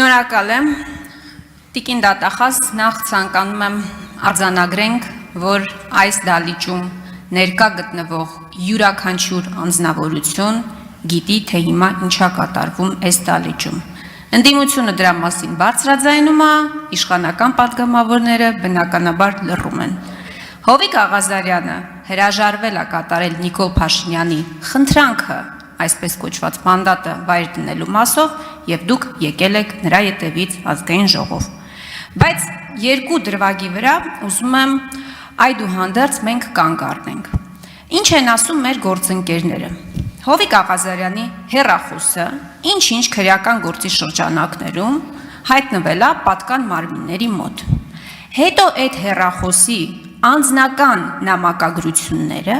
Շնորհակալ եմ, Տիկին դատախազ, նախ ցանկանում եմ արձանագրենք, որ այս դալիճում ներկա գտնվող յուրաքանչյուր անձնավորություն գիտի, թե հիմա ինչա կատարվում այս դալիճում։ Ընդդիմությունը դրա մասին բարձրաձայնում է, իշխանական պատգամավորները բնականաբար լռում են։ Հովիկ Աղազարյանը հրաժարվել է կատարել Նիկոլ Փաշինյանի խնդրանքը, այսպես կոչված մանդատը վայր դնելու մասով, եւ դուք եկել եք նրա ետևից ազգային ժողով։ Բայց երկու դրվագի վրա ուզում եմ այդուհանդերձ մենք կանգ առնենք։ Ինչ են ասում մեր գործընկերները։ Հովիկ Աղազարյանի հեռախոսը ինչ-ինչ քրեական գործի շրջանակներում հայտնվել է պատկան մարմինների մոտ։ Հետո այդ հեռախոսի անձնական նամակագրությունները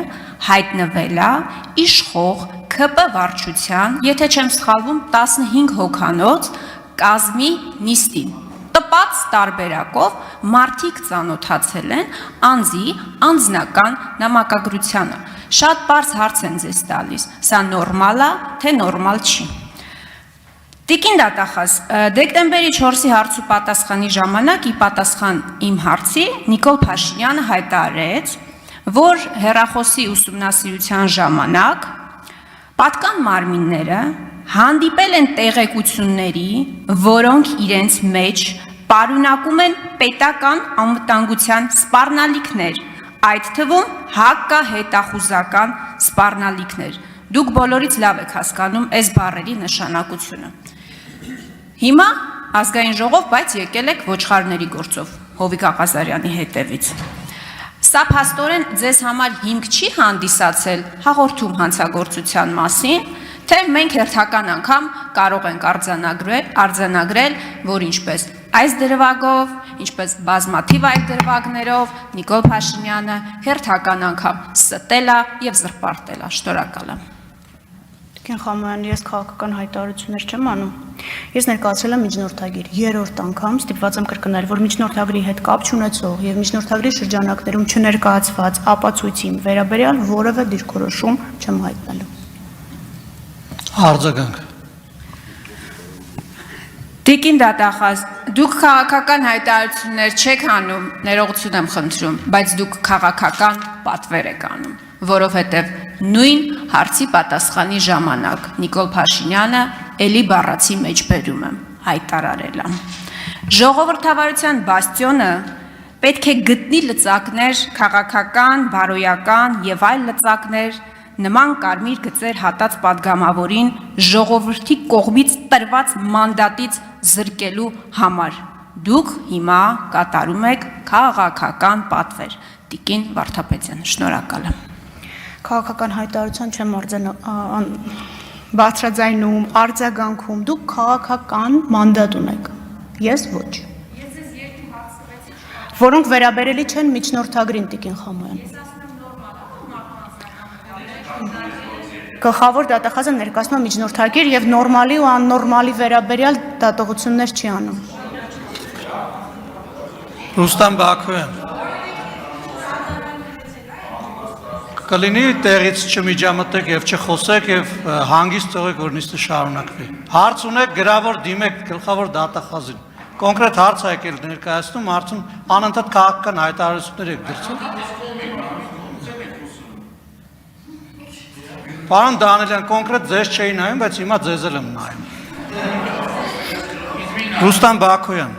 հայտնվել է իշխող ՔՊ վարչության, եթե չեմ սխալվում, 15 հոգանոց կազմի նիստին։ Տպած տարբերակով մարդիկ ծանոթացել են անձի անձնական նամակագրությանը։ Շատ պարզ հարց են ձեզ տալիս, սա նորմալ է, թե նորմալ չի։ Տիկին դատախազ, դեկտեմբերի 4-ի հարցու պատասխանի ժամանակ ի պատասխան իմ հարցի Նիկոլ Փաշինյանը հայտարարեց, որ հեռախոսի ուսումնասիրության ժամանակ պատկան մարմինները հանդիպել են տեղեկությունների, որոնք իրենց մեջ պարունակում են պետական անվտանգության սպառնալիքներ, այդ թվում հակահետախուզական սպառնալիքներ։ Դուք բոլորից լավ եք հասկանում այս բառերի նշանակությունը։ Հիմա ազգային ժողով, բայց եկել եք ոչխարների գործով Հովիկ Աղազարյանի հետևից։ Սա փաստորեն ձեզ համար հիմք չի հանդիսացել հաղորդում հանցագործության մասին, թե մենք հերթական անգամ կարող ենք արձանագրել, որ ինչպես այս դրվագով, ինչպես բազմաթիվ այլ դրվագներով Նիկոլ Փաշինյանը հերթական անգամ ստել է եւ զրպարտել է։ Շնորհակալ եմ։ Տիկին Խամոյան, ես քաղաքական հայտարարություններ չեմ անում։ Ես ներկայացրել եմ միջնորդագիր, երրորդ անգամ ստիպված եմ կրկնել, որ միջնորդագրի հետ կապ չունեցող եւ միջնորդագրի շրջանակներում չներկայացված ապացույցի վերաբերյալ որևէ դիրքորոշում չեմ հայտնելու։ Արձագանք։ Տիկին դատախազ, դուք քաղաքական հայտարարություններ չեք անում, ներողություն եմ խնդրում, բայց դուք քաղաքական պատվեր եք անում, որովհետև նույն հարցի պատասխանի ժամանակ Նիկոլ Փաշինյանը էլի բառացի մեջ բերում եմ, հայտարարել եմ։ Ժողովրդավարության բաստիոնը պետք է գտնի լծակներ, քաղաքական, բարոյական եւ այլ լծակներ, նման կարմիր գծեր հատած պատգամավորին ժողովրդի կողմից տրված մանդատից զրկելու համար։ Դուք հիմա կատարում եք քաղաքական պատվեր։ Տիկին Վարդապետյան, շնորհակալ եմ։ Քաղաքական հայտարարության չեմ բարձրաձայնում, արձագանքում, դուք քաղաքական մանդատ ունեք, ես ոչ։ Ես ձեզ երկու հարցրեցի, որոնք վերաբերելի չեն միջնորդագրին, Տիկին Խամոյան։ Գլխավոր դատախազը ներկայացնում է միջնորդագիր եւ նորմալի ու աննորմալի վերաբերյալ դատողություններ չի անում։ Ռուստամ Բաքոյան։ Կլինի տեղից չմիջամտեք եւ չխոսեք եւ հանգիստ թողեք, որ նիստը շարունակվի։ Հարց ունեք, գրավոր դիմեք գլխավոր դատախազին։ Կոնկրետ հարց ա եկել ներկայացնում, հարցում անընդհատ քաղաքական հայտարարություններ եք դրել։ Պարոն Դանիելյան, կոնկրետ ձեզ չէի նայում, բայց հիմա ձեզ եմ նայում։ Ռուստամ Բաքոյան։